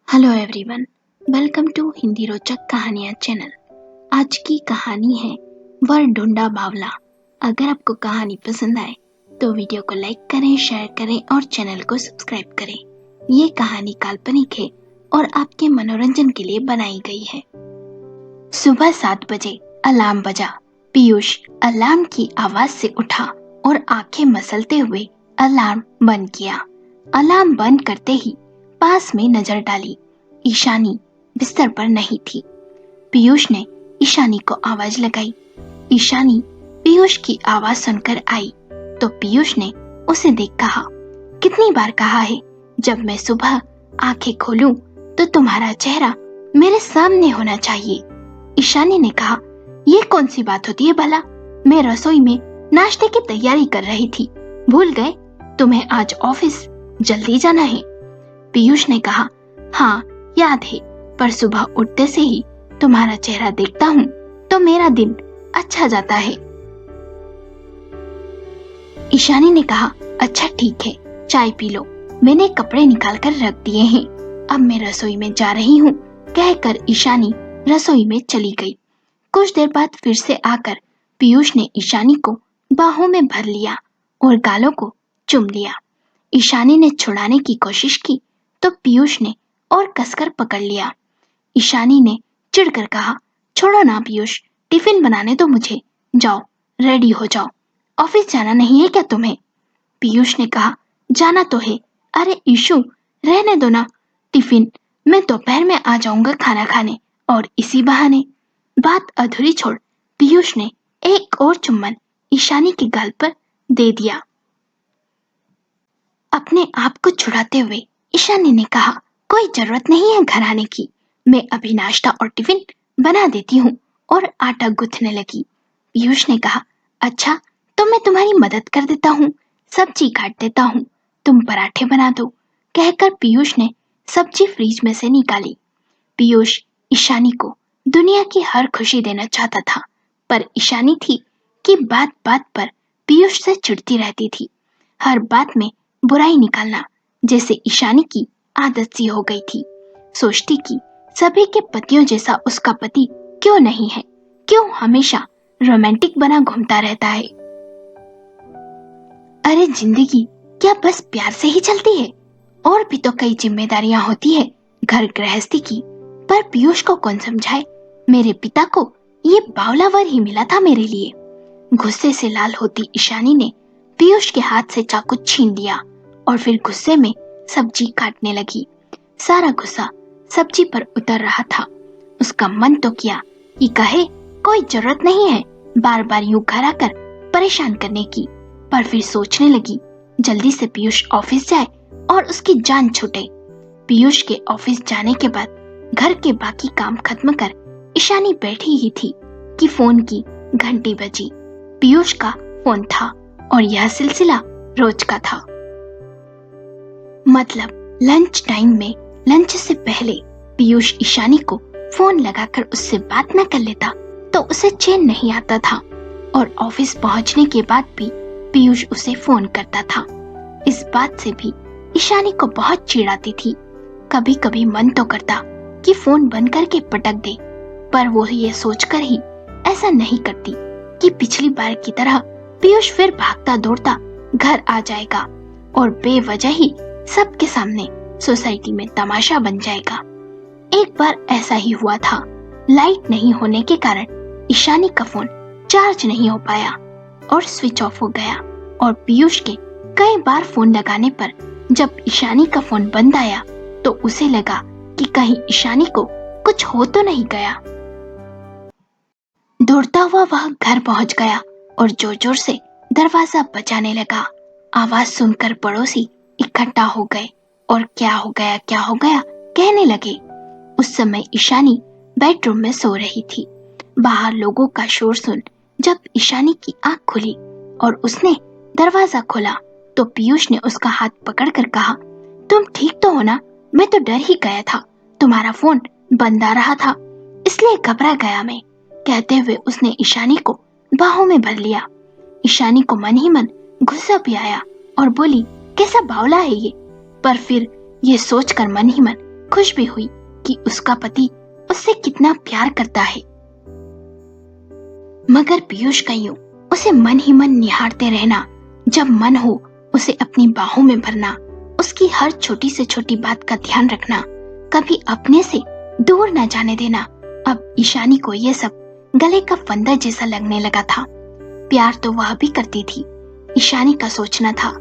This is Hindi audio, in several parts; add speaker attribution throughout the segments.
Speaker 1: Hello everyone, welcome to Hindi रोचक कहानियाँ चैनल। आज की कहानी है वर ढूंढा बावला। अगर आपको कहानी पसंद आए तो वीडियो को लाइक करें, शेयर करें और चैनल को सब्सक्राइब करें। ये कहानी काल्पनिक है और आपके मनोरंजन के लिए बनाई गई है। सुबह 7 बजे अलार्म बजा। पीयूष अलार्म की आवाज से उठा और आंखें मसलते हुए अलार्म बंद किया। अलार्म बंद करते ही पास में नजर डाली। ईशानी बिस्तर पर नहीं थी। पीयूष ने ईशानी को आवाज लगाई। ईशानी पीयूष की आवाज सुनकर आई तो पीयूष ने उसे देख कहा, कितनी बार कहा है, जब मैं सुबह आंखें खोलूं तो तुम्हारा चेहरा मेरे सामने होना चाहिए। ईशानी ने कहा, ये कौन सी बात होती है भला? मैं रसोई में नाश्ते की तैयारी कर रही थी, भूल गए? तुम्हें आज ऑफिस जल्दी जाना है। पीयूष ने कहा, हाँ याद है, पर सुबह उठते से ही तुम्हारा चेहरा देखता हूँ तो मेरा दिन अच्छा जाता है। ईशानी ने कहा, अच्छा ठीक है, चाय पी लो, मैंने कपड़े निकाल कर रख दिए हैं, अब मैं रसोई में जा रही हूँ। कहकर ईशानी रसोई में चली गई। कुछ देर बाद फिर से आकर पीयूष ने ईशानी को बाहों में भर लिया और गालों को चूम लिया। ईशानी ने छुड़ाने की कोशिश की तो पीयूष ने और कसकर पकड़ लिया। ईशानी ने चिढ़कर कहा, छोड़ो ना पीयूष, टिफिन बनाने दो मुझे, जाओ रेडी हो जाओ, ऑफिस जाना नहीं है क्या तुम्हें? पीयूष ने कहा, जाना तो है। अरे ईशु, रहने दो ना टिफिन, मैं दोपहर में आ जाऊंगा खाना खाने, और इसी बहाने। बात अधूरी छोड़ पीयूष ने एक और चुम्बन ईशानी के गाल पर दे दिया। अपने आप को छुड़ाते हुए ईशानी ने कहा, कोई जरूरत नहीं है घर आने की, मैं अभी नाश्ता और टिफिन बना देती हूँ, और आटा गूंथने लगी। पीयूष ने कहा, अच्छा तो मैं तुम्हारी मदद कर देता हूँ, सब्जी काट देता हूँ, तुम पराठे बना दो। कहकर पीयूष ने सब्जी फ्रिज में से निकाली। पीयूष ईशानी को दुनिया की हर खुशी देना चाहता था, पर ईशानी थी कि बात बात पर पीयूष से चिढ़ती रहती थी। हर बात में बुराई निकालना जैसे ईशानी की आदत सी हो गई थी। सोचती कि सभी के पतियों जैसा उसका पति क्यों नहीं है, क्यों हमेशा रोमांटिक बना घूमता रहता है। अरे जिंदगी क्या बस प्यार से ही चलती है? और भी तो कई जिम्मेदारियां होती है घर गृहस्थी की। पर पीयूष को कौन समझाए? मेरे पिता को ये बावलावर ही मिला था मेरे लिए। गुस्से से लाल होती ईशानी ने पीयूष के हाथ से चाकू छीन लिया और फिर गुस्से में सब्जी काटने लगी। सारा गुस्सा सब्जी पर उतर रहा था। उसका मन तो किया कि कहे, कोई जरूरत नहीं है बार बार यूं घर आकर परेशान करने की, पर फिर सोचने लगी, जल्दी से पीयूष ऑफिस जाए और उसकी जान छूटे। पीयूष के ऑफिस जाने के बाद घर के बाकी काम खत्म कर ईशानी बैठी ही थी कि फोन की घंटी बजी। पीयूष का फोन था और यह सिलसिला रोज का था। मतलब लंच टाइम में लंच से पहले पीयूष ईशानी को फोन लगाकर उससे बात न कर लेता तो उसे चैन नहीं आता था, और ऑफिस पहुंचने के बाद भी पीयूष उसे फोन करता था। इस बात से भी ईशानी को बहुत चिढ़ आती थी। कभी कभी मन तो करता कि फोन बंद करके पटक दे, पर वो ये सोचकर ही ऐसा नहीं करती कि पिछली बार की तरह पीयूष फिर भागता दौड़ता घर आ जाएगा और बेवजह ही सबके सामने सोसाइटी में तमाशा बन जाएगा। एक बार ऐसा ही हुआ था। लाइट नहीं होने के कारण ईशानी का फोन चार्ज नहीं हो पाया और स्विच ऑफ हो गया, और पीयूष के कई बार फोन लगाने पर जब ईशानी का फोन बंद आया तो उसे लगा कि कहीं ईशानी को कुछ हो तो नहीं गया। दौड़ता हुआ वह घर पहुंच गया और जोर जोर से दरवाजा बजाने लगा। आवाज सुनकर पड़ोसी इकट्ठा हो गए और क्या हो गया कहने लगे। उस समय ईशानी बेडरूम में सो रही थी। बाहर लोगों का शोर सुन जब ईशानी की आंख खुली और उसने दरवाजा खोला तो पीयूष ने उसका हाथ पकड़कर कहा, तुम ठीक तो हो ना? मैं तो डर ही गया था, तुम्हारा फोन बंद आ रहा था इसलिए घबरा गया मैं। कहते हुए उसने ईशानी को बाहों में भर लिया। ईशानी को मन ही मन गुस्सा भी आया और बोली, कैसा बावला है ये? पर फिर ये सोचकर मन ही मन खुश भी हुई कि उसका पति उससे कितना प्यार करता है। मगर पीयूष का यूं उसे मन ही मन निहारते रहना, जब मन हो उसे अपनी बाहों में भरना, उसकी हर छोटी से छोटी बात का ध्यान रखना, कभी अपने से दूर न जाने देना, अब ईशानी को ये सब गले का फंदा जैसा लगने लगा था। प्यार तो वह भी करती थी। ईशानी का सोचना था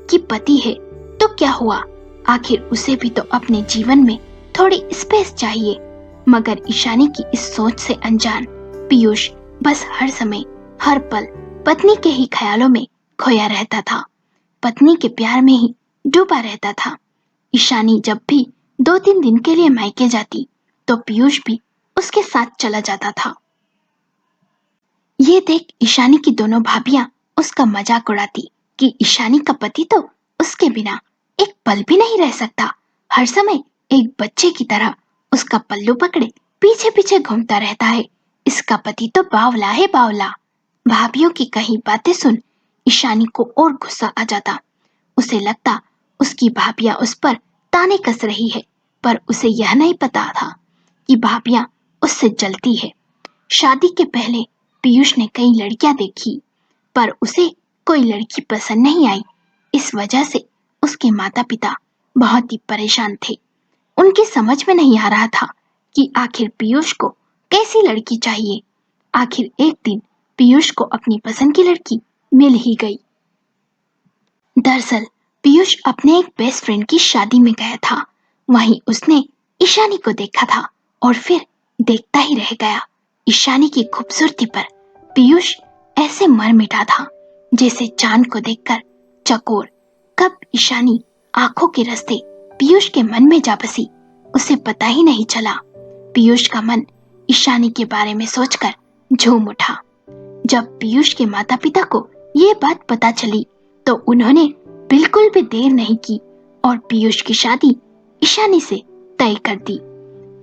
Speaker 1: कि पति है तो क्या हुआ, आखिर उसे भी तो अपने जीवन में थोड़ी स्पेस चाहिए। मगर ईशानी की इस सोच से अनजान पीयूष बस हर समय हर पल पत्नी के ही ख्यालों में खोया रहता था, पत्नी के प्यार में ही डूबा रहता था। ईशानी जब भी 2-3 दिन के लिए मायके जाती तो पीयूष भी उसके साथ चला जाता था। ये देख ईशानी की दोनों भाभियां उसका मजाक उड़ाती कि ईशानी का पति तो उसके बिना एक पल भी नहीं रह सकता, हर समय एक बच्चे की तरह उसका पल्लू पकड़े पीछे पीछे घूमता रहता है, इसका पति तो बावला है बावला। भाभियों की कही बातें सुन ईशानी को और गुस्सा आ जाता। उसे लगता उसकी भाभियां उस पर ताने कस रही है, पर उसे यह नहीं पता था कि भाभियां उससे जलती है। शादी के पहले पीयूष ने कई लड़कियां देखी, पर उसे कोई लड़की पसंद नहीं आई। इस वजह से उसके माता पिता बहुत ही परेशान थे। उनकी समझ में नहीं आ रहा था कि आखिर पीयूष को कैसी लड़की चाहिए। आखिर एक दिन पीयूष को अपनी पसंद की लड़की मिल ही गई। दरअसल पीयूष अपने एक बेस्ट फ्रेंड की शादी में गया था, वहीं उसने ईशानी को देखा था और फिर देखता ही रह गया। ईशानी की खूबसूरती पर पीयूष ऐसे मर मिटा था जैसे चांद को देखकर चकोर। कब ईशानी आंखों के रास्ते पीयूष के मन में जा बसी उसे पता ही नहीं चला। पीयूष का मन ईशानी के बारे में सोचकर झूम उठा। जब पीयूष के माता पिता को ये बात पता चली तो उन्होंने बिल्कुल भी देर नहीं की और पीयूष की शादी ईशानी से तय कर दी।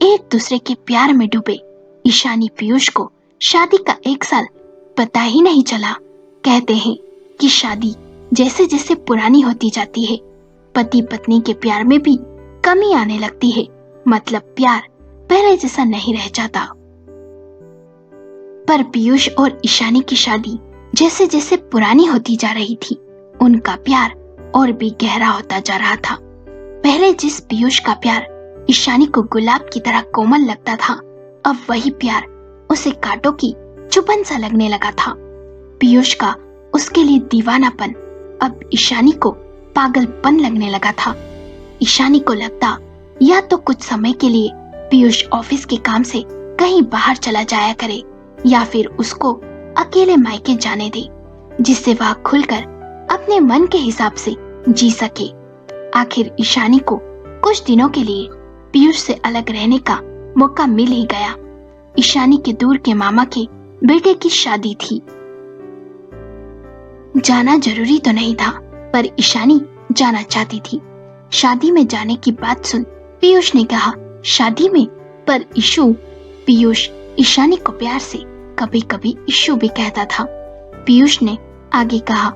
Speaker 1: एक दूसरे के प्यार में डूबे ईशानी पीयूष को शादी का 1 साल पता ही नहीं चला। कहते हैं कि शादी जैसे जैसे पुरानी होती जाती है, पति पत्नी के प्यार में भी कमी आने लगती है, मतलब प्यार पहले जैसा नहीं रह जाता। पर पीयूष और ईशानी की शादी जैसे जैसे पुरानी होती जा रही थी, उनका प्यार और भी गहरा होता जा रहा था। पहले जिस पीयूष का प्यार ईशानी को गुलाब की तरह कोमल लगता था, अब वही प्यार उसे कांटों की चुभन सा लगने लगा था। पीयूष का उसके लिए दीवानापन अब ईशानी को पागलपन लगने लगा था। ईशानी को लगता या तो कुछ समय के लिए पीयूष ऑफिस के काम से कहीं बाहर चला जाया करे या फिर उसको अकेले मायके जाने दे, जिससे वह खुलकर अपने मन के हिसाब से जी सके। आखिर ईशानी को कुछ दिनों के लिए पीयूष से अलग रहने का मौका मिल ही गया। ईशानी के दूर के मामा के बेटे की शादी थी। जाना जरूरी तो नहीं था, पर ईशानी जाना चाहती थी। शादी में जाने की बात सुन पीयूष ने कहा, शादी में? पर इशू। पीयूष ईशानी को प्यार से कभी कभी इशू भी कहता था। पीयूष ने आगे कहा,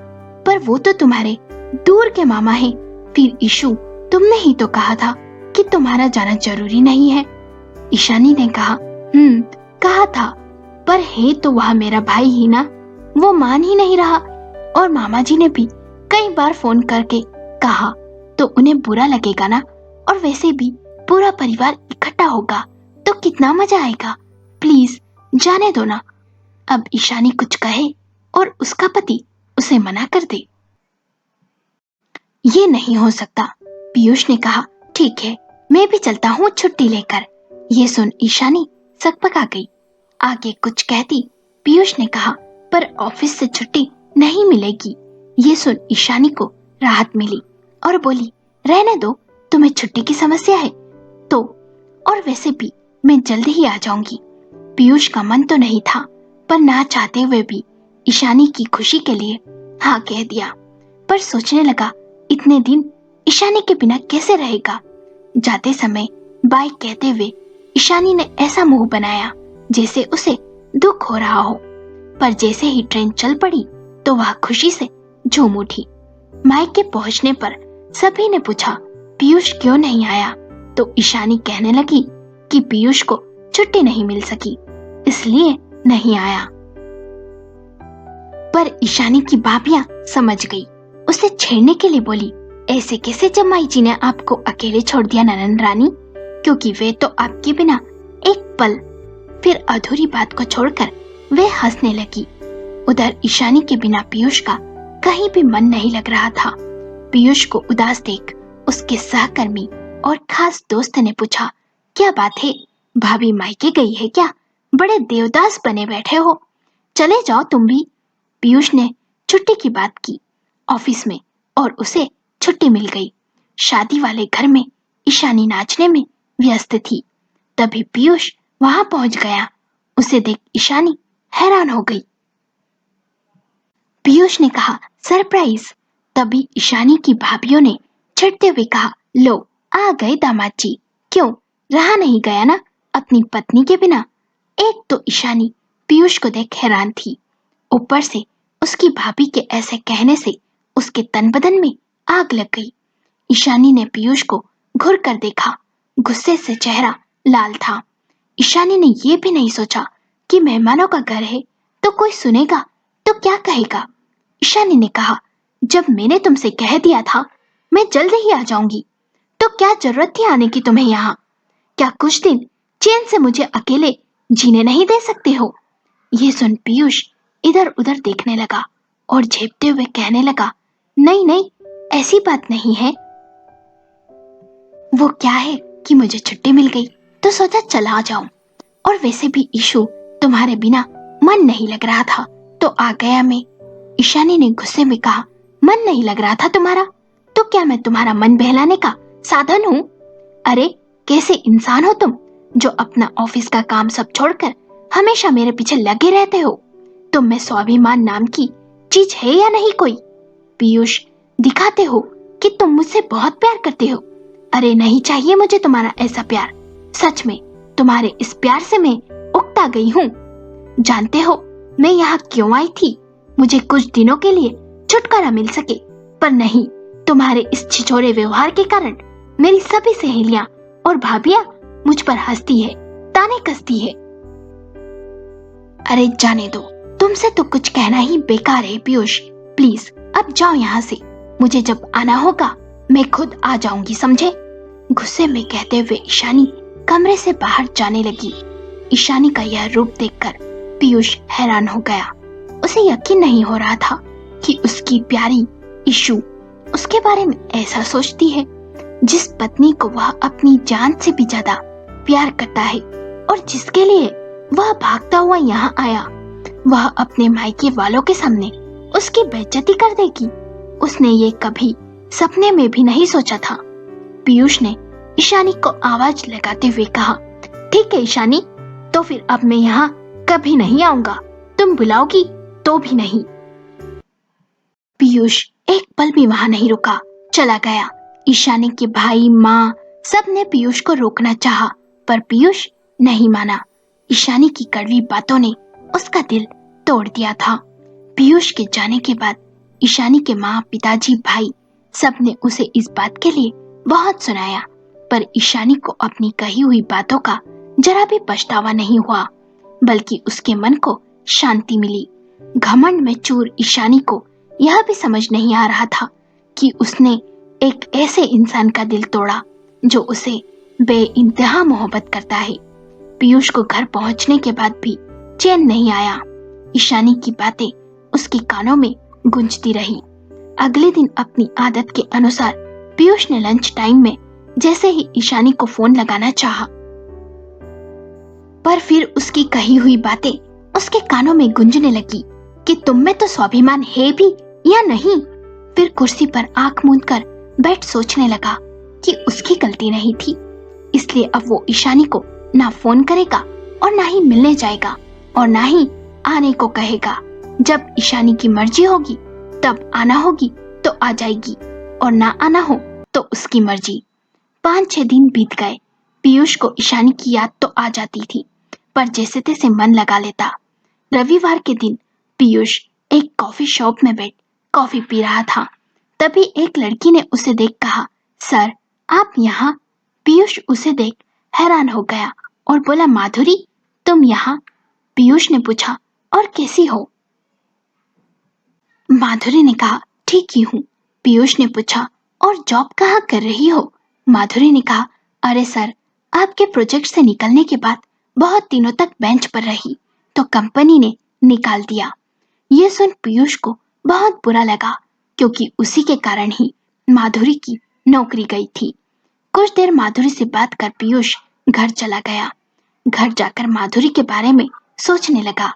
Speaker 1: पर वो तो तुम्हारे दूर के मामा हैं, फिर इशू तुमने ही तो कहा था कि तुम्हारा जाना जरूरी नहीं है। ईशानी ने कहा, कहा था, पर है तो वह मेरा भाई ही ना, वो मान ही नहीं रहा और मामा जी ने भी कई बार फोन करके कहा तो उन्हें बुरा लगेगा ना, और वैसे भी पूरा परिवार इकट्ठा होगा तो कितना मजा आएगा, प्लीज जाने दो ना। अब ईशानी कुछ कहे और उसका पति उसे मना कर दे, ये नहीं हो सकता। पीयूष ने कहा, ठीक है मैं भी चलता हूँ छुट्टी लेकर। ये सुन ईशानी सकपका गई। आगे कुछ कहती पीयूष ने कहा, पर ऑफिस से छुट्टी नहीं मिलेगी। ये सुन ईशानी को राहत मिली और बोली, रहने दो, तुम्हें छुट्टी की समस्या है तो, और वैसे भी मैं जल्द ही आ जाऊंगी। पीयूष का मन तो नहीं था, पर ना चाहते हुए भी ईशानी की खुशी के लिए हाँ कह दिया। पर सोचने लगा, इतने दिन ईशानी के बिना कैसे रहेगा। जाते समय बाय कहते हुए ईशानी ने ऐसा मुंह बनाया जैसे उसे दुख हो रहा हो, पर जैसे ही ट्रेन चल पड़ी तो वह खुशी से झूम उठी। मायके पहुंचने पर सभी ने पूछा, पीयूष क्यों नहीं आया। तो ईशानी कहने लगी कि पीयूष को छुट्टी नहीं मिल सकी, इसलिए नहीं आया। पर ईशानी की भाभियां समझ गई, उसे छेड़ने के लिए बोली, ऐसे कैसे जमाई जी ने आपको अकेले छोड़ दिया ननन रानी, क्योंकि वे तो आपके बिना एक पल। फिर अधूरी बात को छोड़कर वे हंसने लगी। उधर ईशानी के बिना पीयूष का कहीं भी मन नहीं लग रहा था। पीयूष को उदास देख उसके सहकर्मी और खास दोस्त ने पूछा, क्या बात है, भाभी मायके गई है क्या? बड़े देवदास बने बैठे हो, चले जाओ तुम भी। पीयूष ने छुट्टी की बात की ऑफिस में और उसे छुट्टी मिल गई। शादी वाले घर में ईशानी नाचने में व्यस्त थी। तभी पीयूष वहां पहुंच गया। उसे देख ईशानी हैरान हो गई। पीयूष ने कहा, सरप्राइज। तभी ईशानी की भाभियों ने चिढ़ते हुए कहा, लो आ गए दामाद जी, क्यों रहा नहीं गया ना अपनी पत्नी के बिना। एक तो ईशानी पीयूष को देख हैरान थी, ऊपर से उसकी भाभी के ऐसे कहने से उसके तन बदन में आग लग गई। ईशानी ने पीयूष को घुर कर देखा, गुस्से से चेहरा लाल था। ईशानी ने ये भी नहीं सोचा कि मेहमानों का घर है तो कोई सुनेगा तो क्या कहेगा। ईशानी ने कहा, जब मैंने तुमसे कह दिया था मैं जल्द ही आ जाऊंगी, तो क्या जरूरत थी आने की तुम्हें यहाँ? क्या कुछ दिन चैन से मुझे अकेले जीने नहीं दे सकते हो? ये सुन पीयूष इधर उधर देखने लगा और झेपते हुए कहने लगा, नहीं नहीं, ऐसी बात नहीं है। वो क्या है कि मुझे छुट्टी मिल गई तो सोचा चला जाऊं, और वैसे भी ईशु तुम्हारे बिना मन नहीं लग रहा था तो आ गया मैं। ईशानी ने गुस्से में कहा, मन नहीं लग रहा था तुम्हारा तो क्या मैं तुम्हारा मन बहलाने का साधन हूँ? अरे कैसे इंसान हो तुम, जो अपना ऑफिस का काम सब छोड़कर हमेशा मेरे पीछे लगे रहते हो। तुम में स्वाभिमान नाम की चीज है या नहीं कोई? पीयूष, दिखाते हो कि तुम मुझसे बहुत प्यार करते हो। अरे नहीं चाहिए मुझे तुम्हारा ऐसा प्यार। सच में तुम्हारे इस प्यार से मैं उकता गई हूँ। जानते हो मैं यहाँ क्यों आई थी? मुझे कुछ दिनों के लिए छुटकारा मिल सके, पर नहीं, तुम्हारे इस छिछोरे व्यवहार के कारण मेरी सभी सहेलियां और भाभियां मुझ पर हंसती है, ताने कसती है। अरे जाने दो, तुमसे तो कुछ कहना ही बेकार है पीयूष, प्लीज अब जाओ यहाँ से। मुझे जब आना होगा मैं खुद आ जाऊंगी, समझे? गुस्से में कहते हुए ईशानी कमरे से बाहर जाने लगी। ईशानी का यह रूप देखकर पीयूष हैरान हो गया। उसे यकीन नहीं हो रहा था कि उसकी प्यारी ईशु उसके बारे में ऐसा सोचती है। जिस पत्नी को वह अपनी जान से भी ज्यादा प्यार करता है और जिसके लिए वह भागता हुआ यहाँ आया, वह अपने मायके वालों के सामने उसकी बेइज्जती कर देगी। उसने ये कभी सपने में भी नहीं सोचा था। पीयूष ने ईशानी को आवाज लगाते हुए कहा, ठीक है ईशानी, तो फिर अब मैं यहाँ कभी नहीं आऊंगा, तुम बुलाओगी तो भी नहीं। पीयूष एक पल भी वहां नहीं रुका, चला गया। ईशानी के भाई माँ सबने पीयूष को रोकना चाहा, पर पीयूष नहीं माना। ईशानी की कड़वी बातों ने उसका दिल तोड़ दिया था। पीयूष के जाने के बाद ईशानी के माँ, पिताजी, भाई सबने उसे इस बात के लिए बहुत सुनाया, पर ईशानी को अपनी कही हुई बातों का जरा भी पछतावा नहीं हुआ, बल्कि उसके मन को शांति मिली। घमंड में चूर ईशानी को यह भी समझ नहीं आ रहा था कि उसने एक ऐसे इंसान का दिल तोड़ा जो उसे बेइंतहा मोहब्बत करता है। पीयूष को घर पहुंचने के बाद भी चैन नहीं आया। ईशानी की बातें उसके कानों में गूंजती रही। अगले दिन अपनी आदत के अनुसार पीयूष ने लंच टाइम में जैसे ही ईशानी को फोन लगाना चाहा, पर फिर उसकी कही हुई बातें उसके कानों में गूंजने लगी कि तुम में तो स्वाभिमान है भी या नहीं। फिर कुर्सी पर आंख मूंद कर बैठ सोचने लगा कि उसकी गलती नहीं थी, इसलिए अब वो ईशानी को ना फोन करेगा और ना ही मिलने जाएगा और ना ही आने को कहेगा। जब ईशानी की मर्जी होगी तब आना होगी तो आ जाएगी और ना आना हो तो उसकी मर्जी। 5-6 दिन बीत गए। पीयूष को ईशानी की याद तो आ जाती थी, पर जैसे तैसे मन लगा लेता। रविवार के दिन पीयूष एक कॉफी शॉप में बैठ कॉफी पी रहा था। तभी एक लड़की ने उसे देख कहा, सर आप यहाँ? पीयूष उसे देख हैरान हो गया और बोला, माधुरी तुम यहाँ? पीयूष ने पूछा, और कैसी हो? माधुरी ने कहा, ठीक ही हूँ। पीयूष ने पूछा, और जॉब कहाँ कर रही हो? माधुरी ने कहा, अरे सर, आपके प्रोजेक्ट से निकलने के बाद बहुत दिनों तक बेंच पर रही तो कंपनी ने निकाल दिया। ये सुन पीयूष को बहुत बुरा लगा क्योंकि उसी के कारण ही माधुरी की नौकरी गई थी। कुछ देर माधुरी से बात कर पीयूष घर चला गया। घर जाकर माधुरी के बारे में सोचने लगा,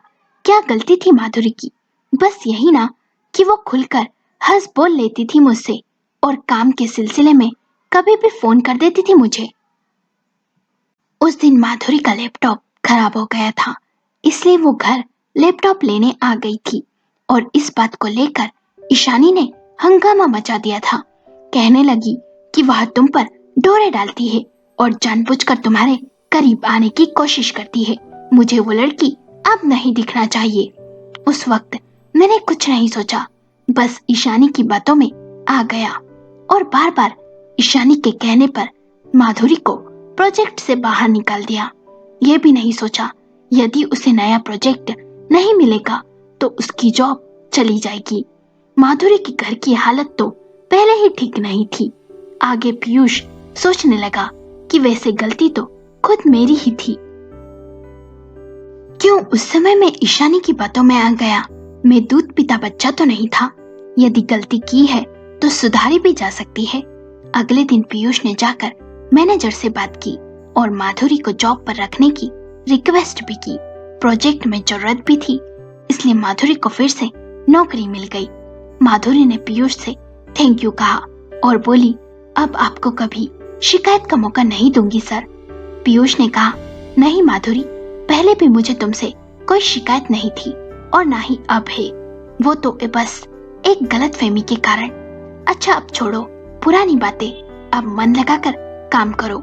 Speaker 1: क्या गलती थी माधुरी की? बस यही ना कि वो खुलकर हंस बोल लेती थी मुझसे और काम के सिलसिले में कभी भी फोन कर देती थी मुझे। उस दिन माधुरी का लैपटॉप खराब हो गया था, इसलिए वो घर लैपटॉप लेने आ गई थी और इस बात को लेकर ईशानी ने हंगामा मचा दिया था। कहने लगी कि वह तुम पर डोरे डालती है और जानबूझकर तुम्हारे करीब आने की कोशिश करती है। मुझे वो लड़की अब नहीं दिखना चाहिए। उस वक्त मैंने कुछ नहीं सोचा, बस ईशानी की बातों में आ गया और बार बार ईशानी के कहने पर माधुरी को प्रोजेक्ट से बाहर निकाल दिया। ये भी नहीं सोचा यदि उसे नया प्रोजेक्ट नहीं मिलेगा तो उसकी जॉब चली जाएगी। माधुरी के घर की हालत तो पहले ही ठीक नहीं थी। आगे पीयूष सोचने लगा कि वैसे गलती तो खुद मेरी ही थी। क्यों उस समय मैं ईशानी की बातों में आ गया? मैं दूध पीता बच्चा तो नहीं था। यदि गलती की है तो सुधारी भी जा सकती है। अगले दिन पीयूष ने जाकर मैनेजर से बात की और माधुरी को जॉब पर रखने की रिक्वेस्ट भी की। प्रोजेक्ट में जरूरत भी थी, इसलिए माधुरी को फिर से नौकरी मिल गई। माधुरी ने पीयूष से थैंक यू कहा और बोली, अब आपको कभी शिकायत का मौका नहीं दूंगी सर। पीयूष ने कहा, नहीं माधुरी, पहले भी मुझे तुमसे कोई शिकायत नहीं थी और ना ही अब है। वो तो बस एक गलतफहमी के कारण। अच्छा अब छोड़ो पुरानी बातें, अब मन लगाकर काम करो।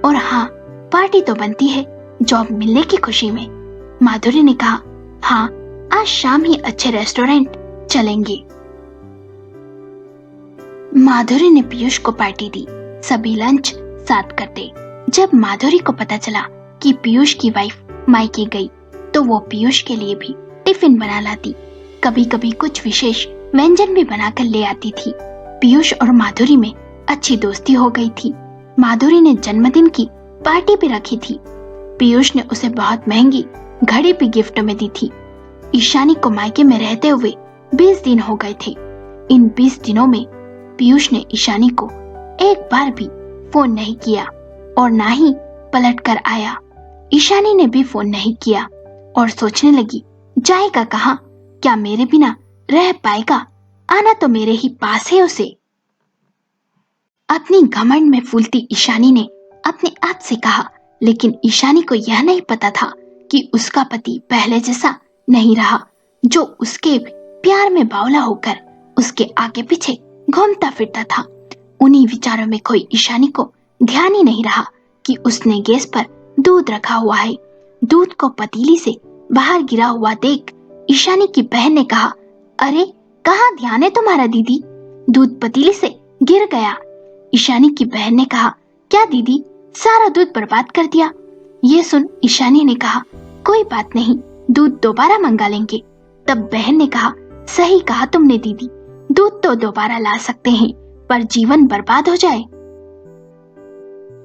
Speaker 1: और हाँ, पार्टी तो बनती है जॉब मिलने की खुशी में। माधुरी ने कहा, हाँ आज शाम ही अच्छे रेस्टोरेंट चलेंगे। माधुरी ने पीयूष को पार्टी दी। सभी लंच साथ करते। जब माधुरी को पता चला कि पीयूष की वाइफ मायके गई तो वो पीयूष के लिए भी टिफिन बना लाती। कभी कभी कुछ विशेष व्यंजन भी बनाकर ले आती थी। पीयूष और माधुरी में अच्छी दोस्ती हो गई थी। माधुरी ने जन्मदिन की पार्टी भी रखी थी। पीयूष ने उसे बहुत महंगी घड़ी भी गिफ्ट में दी थी। ईशानी को मायके में रहते हुए 20 दिन हो गए थे। इन 20 दिनों में पीयूष ने ईशानी को एक बार भी फोन नहीं किया और ना ही पलट कर आया। ईशानी ने भी फोन नहीं किया और सोचने लगी, जाएगा कहाँ? क्या मेरे बिना रह पाएगा? आना तो मेरे ही पास है उसे। अपनी घमंड में फूलती ईशानी ने अपने आप से कहा, लेकिन ईशानी को यह नहीं पता था कि उसका पति पहले जैसा नहीं रहा, जो उसके प्यार में बावला होकर उसके आगे पीछे घूमता फिरता था। उन्हीं विचारों में खोई ईशानी को ध्यान ही नहीं रहा कि उसने गैस पर दूध रखा हुआ है। दूध को पतीली से बाहर गिरा हुआ देख ईशानी की बहन ने कहा, अरे कहाँ ध्यान है तुम्हारा दीदी? दूध पतीली से गिर गया। ईशानी की बहन ने कहा, क्या दीदी सारा दूध बर्बाद कर दिया? ये सुन ईशानी ने कहा, कोई बात नहीं, दूध दोबारा मंगा लेंगे। तब बहन ने कहा, सही कहा तुमने दीदी, दूध तो दोबारा ला सकते हैं, पर जीवन बर्बाद हो जाए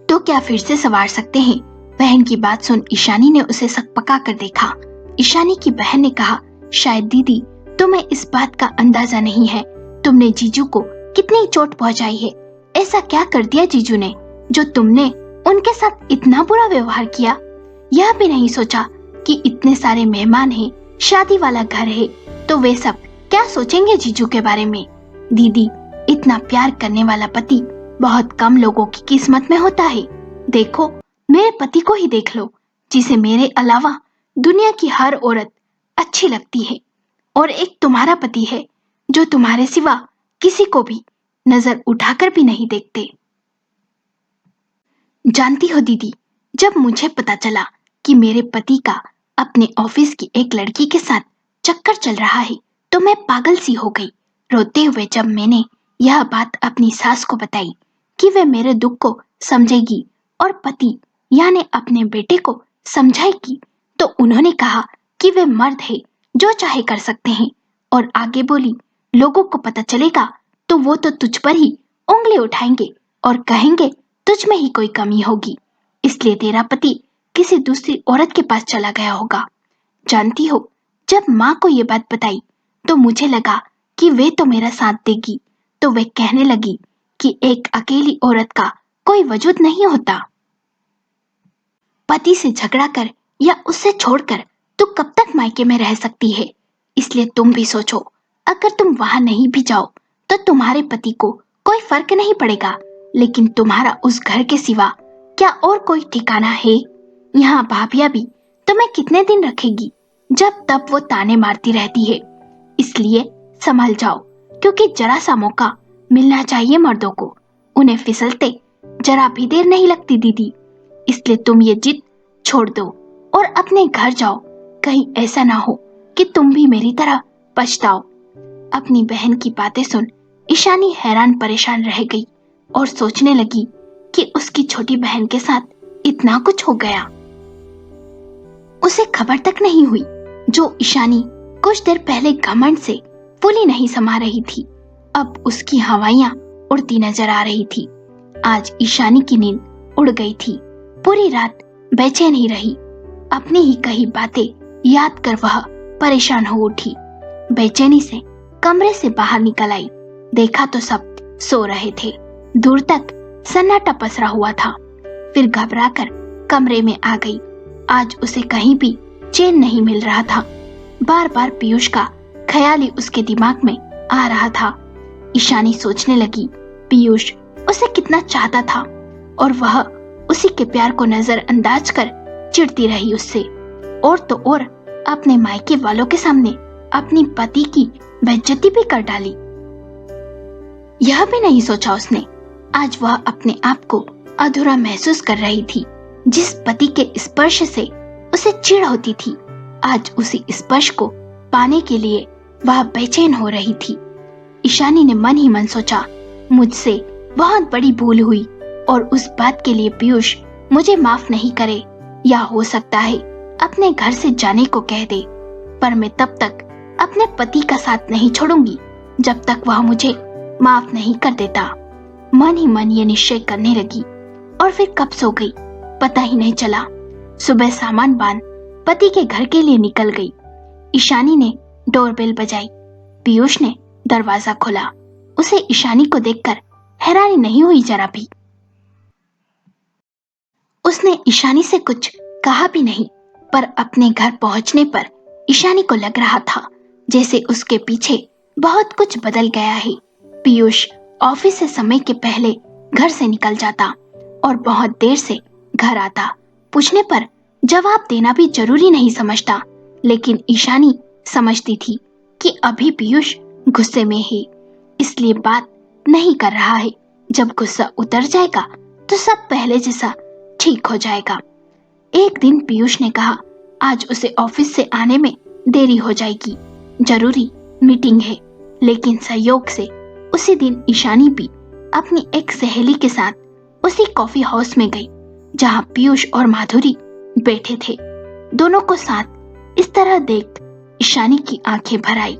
Speaker 1: तो क्या फिर से संवार सकते हैं? बहन की बात सुन ईशानी ने उसे सकपका कर देखा। ईशानी की बहन ने कहा, शायद दीदी तुम्हें इस बात का अंदाजा नहीं है, तुमने जीजू को कितनी चोट पहुंचाई है। ऐसा क्या कर दिया जीजू ने जो तुमने उनके साथ इतना बुरा व्यवहार किया? यह भी नहीं सोचा कि इतने सारे मेहमान हैं, शादी वाला घर है, तो वे सब क्या सोचेंगे जीजू के बारे में? दीदी, इतना प्यार करने वाला पति बहुत कम लोगों की किस्मत में होता है। देखो, मेरे पति को ही देख लो, जिसे मेरे अलावा दुनिया की हर औरत अच्छी लगती है, और एक तुम्हारा पति है जो तुम्हारे सिवा किसी को भी नजर उठाकर भी नहीं देखते। जानती हो दीदी, जब मुझे पता चला कि मेरे पति का अपने ऑफिस की एक लड़की के साथ चक्कर चल रहा है तो मैं पागल सी हो गई। रोते हुए जब मैंने यह बात अपनी सास को बताई कि वे मेरे दुख को समझेगी और पति यानी अपने बेटे को समझाएगी तो उन्होंने कहा कि वे मर्द है, जो चाहे कर सकते हैं। और आगे बोली, लोगों को पता चलेगा तो वो तो तुझ पर ही उंगली उठाएंगे और कहेंगे तुझ में ही कोई कमी होगी, इसलिए तेरा पति किसी दूसरी औरत के पास चला गया होगा। जानती हो, जब माँ को ये बात बताई तो मुझे लगा कि वे तो मेरा साथ देगी, तो वे कहने लगी कि एक अकेली औरत का कोई वजूद नहीं होता। पति से झगड़ा कर या उससे छोड़कर तू कब तक मायके में रह सकती है? इसलिए तुम भी सोचो, अगर तुम वहां नहीं भी जाओ तो तुम्हारे पति को कोई फर्क नहीं पड़ेगा, लेकिन तुम्हारा उस घर के सिवा क्या और कोई ठिकाना है? यहाँ भाभिया भी तुम्हें कितने दिन रखेगी? जब तब वो ताने मारती रहती है, इसलिए संभल जाओ, क्योंकि जरा सा मौका मिलना चाहिए मर्दों को। उन्हें फिसलते जरा भी देर नहीं लगती दीदी, इसलिए तुम ये जिद छोड़ दो और अपने घर जाओ। कहीं ऐसा ना हो कि तुम भी मेरी तरह पछताओ। अपनी बहन की बातें सुन ईशानी हैरान परेशान रह गई और सोचने लगी कि उसकी छोटी बहन के साथ इतना कुछ हो गया। उसे खबर तक नहीं हुई जो ईशानी कुछ देर पहले घमंड से फूली नहीं समा रही थी, अब उसकी हवाइयां उड़ती नजर आ रही थी। आज ईशानी की नींद उड़ गई थी। पूरी रात बेचैन ही रही। अपनी ही कही बातें याद कर वह परेशान हो उठी। बेचैनी से कमरे से बाहर निकल आई, देखा तो सब सो रहे थे। दूर तक सन्नाटा पसरा हुआ था। फिर घबराकर कमरे में आ गई। आज उसे कहीं भी चैन नहीं मिल रहा था। बार बार पीयूष का ख्याल ही उसके दिमाग में आ रहा था। ईशानी सोचने लगी, पीयूष उसे कितना चाहता था और वह उसी के प्यार को नजरअंदाज कर चिढ़ती रही उससे। और तो और अपने मायके वालों के सामने अपनी पति की बेइज्जती भी कर डाली। यह भी नहीं सोचा उसने, आज वह अपने आप को अधूरा महसूस कर रही थी। जिस पति के स्पर्श से उसे चिढ़ होती थी, आज उसी स्पर्श को पाने के लिए वह बेचैन हो रही थी। ईशानी ने मन ही मन सोचा, मुझसे बहुत बड़ी भूल हुई और उस बात के लिए पीयूष मुझे माफ नहीं करे, या हो सकता है अपने घर से जाने को कह दे, पर मैं तब तक अपने पति का साथ नहीं छोड़ूंगी जब तक वह मुझे माफ नहीं कर देता। मन ही मन ये निश्चय करने लगी और फिर कब सो गई पता ही नहीं चला। सुबह सामान बांध पति के घर के लिए निकल गई। ईशानी ने डोरबेल बजाई। पीयूष ने दरवाजा खोला। उसे ईशानी को देखकर हैरानी नहीं हुई जरा भी। उसने ईशानी से कुछ कहा भी नहीं, पर अपने घर पहुंचने पर ईशानी को लग रहा था जैसे उसके पीछे बहुत कुछ बदल गया है। पीयूष ऑफिस से समय के पहले घर से निकल जाता और बहुत देर से घर आता। पूछने पर जवाब देना भी जरूरी नहीं समझता, लेकिन ईशानी समझती थी कि अभी पीयूष गुस्से में है, इसलिए बात नहीं कर रहा है। जब गुस्सा उतर जाएगा तो सब पहले जैसा ठीक हो जाएगा। एक दिन पीयूष ने कहा, आज उसे ऑफिस से आने में देरी हो जाएगी, जरूरी मीटिंग है। लेकिन संयोग से उसी दिन ईशानी भी अपनी एक सहेली के साथ उसी कॉफी हाउस में गई जहां पीयूष और माधुरी बैठे थे। दोनों को साथ इस तरह देख ईशानी की आंखें भर आई।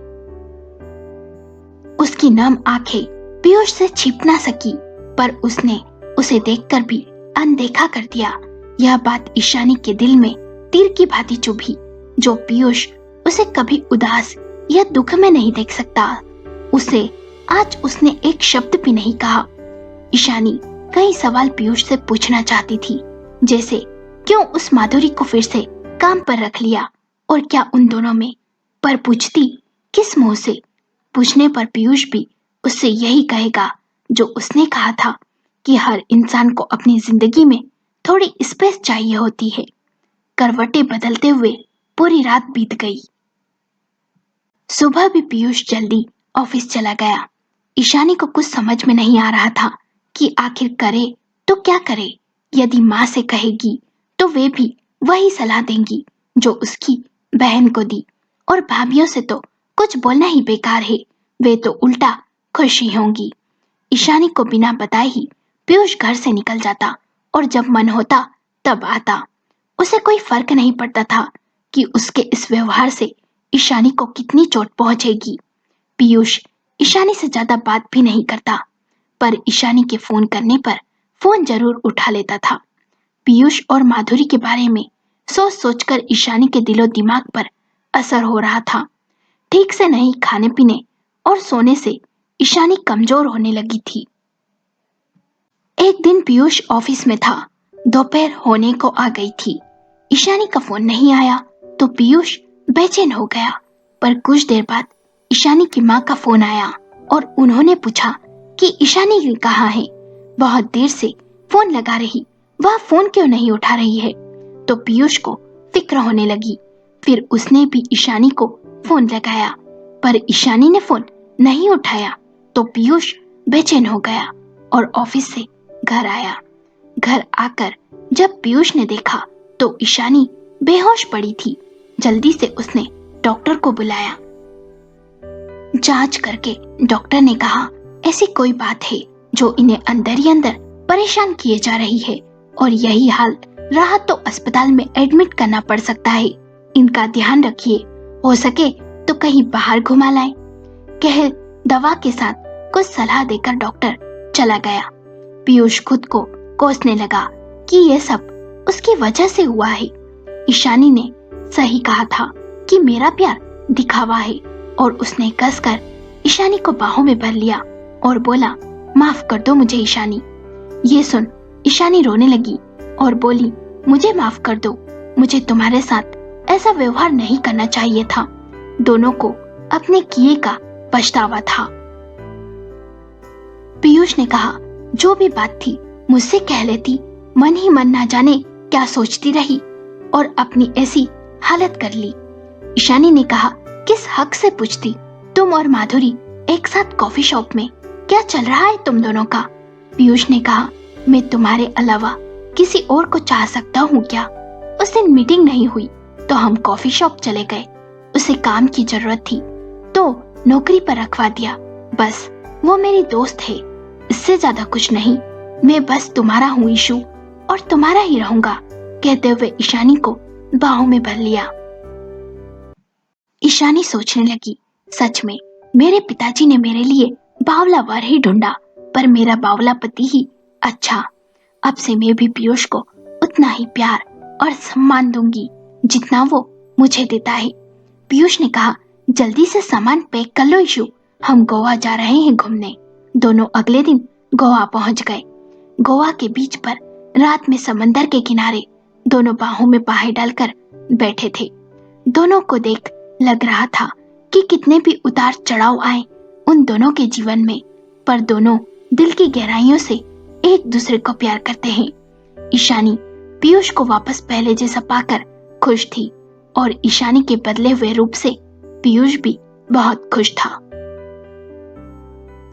Speaker 1: उसकी नम आंखें पीयूष से छिप ना सकी, पर उसने उसे देखकर भी अनदेखा कर दिया। यह बात ईशानी के दिल में तीर की भांति चुभी। जो पीयूष उसे कभी उदास या दुख में नहीं देख सकता, उसे आज उसने एक शब्द भी नहीं कहा। ईशानी कई सवाल पीयूष से पूछना चाहती थी, जैसे क्यों उस माधुरी को फिर से काम पर रख लिया और क्या उन दोनों में, पर पूछती किस मुंह से। पूछने पर पीयूष भी उससे यही कहेगा जो उसने कहा था कि हर इंसान को अपनी जिंदगी में थोड़ी स्पेस चाहिए होती है। करवटें बदलते हुए पूरी रात बीत गई। सुबह भी पीयूष जल्दी ऑफिस चला गया। ईशानी को कुछ समझ में नहीं आ रहा था कि आखिर करे तो क्या करे। यदि माँ से कहेगी तो वे भी वही सलाह देंगी जो उसकी बहन को दी, और भाभियों से तो कुछ बोलना ही बेकार है, वे तो उल्टा खुश ही होंगी। ईशानी को बिना बताए ही पीयूष घर से निकल जाता और जब मन होता तब आता। उसे कोई फर्क नहीं पड़ता था कि उसके इस व्यवहार से ईशानी को कितनी चोट पहुंचेगी। पीयूष ईशानी से ज्यादा बात भी नहीं करता, पर ईशानी के फोन करने पर फोन जरूर उठा लेता था। पीयूष और माधुरी के बारे में सोच सोचकर ईशानी के दिलो दिमाग पर असर हो रहा था। ठीक से नहीं खाने पीने और सोने से ईशानी कमजोर होने लगी थी। एक दिन पीयूष ऑफिस में था। दोपहर होने को आ गई थी। ईशानी का फोन नहीं आया तो पीयूष बेचैन हो गया, पर कुछ देर बाद ईशानी की माँ का फोन आया और उन्होंने पूछा कि ईशानी कहाँ है। बहुत देर से फोन लगा रही, वह फोन क्यों नहीं उठा रही है। तो पीयूष को फिक्र होने लगी। फिर उसने भी ईशानी को फोन लगाया, पर ईशानी ने फोन नहीं उठाया तो पीयूष बेचैन हो गया और ऑफिस से घर आया। घर आकर जब पीयूष ने देखा तो ईशानी बेहोश पड़ी थी। जल्दी से उसने डॉक्टर को बुलाया। जांच करके डॉक्टर ने कहा ऐसी कोई बात है जो इन्हें अंदर ही अंदर परेशान किए जा रही है और यही हाल रहा तो अस्पताल में एडमिट करना पड़ सकता है। इनका ध्यान रखिए, हो सके तो कहीं बाहर घुमा लाएं। कह दवा के साथ कुछ सलाह देकर डॉक्टर चला गया। पीयूष खुद को कोसने लगा कि यह सब उसकी वजह से हुआ है। ईशानी ने सही कहा था कि मेरा प्यार दिखावा है, और उसने कसकर ईशानी को बाहों में भर लिया और बोला, माफ कर दो मुझे ईशानी। ये सुन ईशानी रोने लगी और बोली, मुझे माफ कर दो, मुझे तुम्हारे साथ ऐसा व्यवहार नहीं करना चाहिए था। दोनों को अपने किए का पछतावा था। पीयूष ने कहा, जो भी बात थी मुझसे कह लेती, मन ही मन ना जाने क्या सोचती रही और अपनी ऐसी हालत कर ली। ईशानी ने कहा, किस हक से पूछती? तुम और माधुरी एक साथ कॉफी शॉप में, क्या चल रहा है तुम दोनों का? पीयूष ने कहा, मैं तुम्हारे अलावा किसी और को चाह सकता हूँ क्या? उस दिन मीटिंग नहीं हुई तो हम कॉफी शॉप चले गए। उसे काम की जरूरत थी तो नौकरी पर रखवा दिया। बस वो मेरी दोस्त है, इससे ज्यादा कुछ नहीं। मैं बस तुम्हारा हूँ ईशु, और तुम्हारा ही रहूंगा, कहते हुए ईशानी को बाहों में भर लिया। ईशानी सोचने लगी, सच में मेरे पिताजी ने मेरे लिए बावला वर ही ढूंढा, पर मेरा बावला पति ही अच्छा। अब से मैं भी पीयूष को उतना ही प्यार और सम्मान दूंगी जितना वो मुझे देता है। पीयूष ने कहा, जल्दी से सामान पैक कर लो ईशु, हम गोवा जा रहे हैं घूमने। दोनों अगले दिन गोवा पहुंच गए। गोवा के बीच पर रात में समंदर के किनारे दोनों बाहों में बाहें डालकर बैठे थे। दोनों को देख लग रहा था कि कितने भी उतार चढ़ाव आए उन दोनों के जीवन में, पर दोनों दिल की गहराइयों से एक दूसरे को प्यार करते हैं। ईशानी पीयूष को वापस पहले जैसा पाकर खुश थी और ईशानी के बदले हुए रूप से पीयूष भी बहुत खुश था।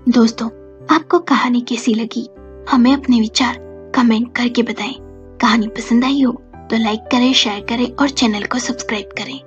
Speaker 1: दोस्तों, आपको कहानी कैसी लगी? हमें अपने विचार कमेंट करके बताएं। कहानी पसंद आई हो तो लाइक करें, शेयर करें और चैनल को सब्सक्राइब करें।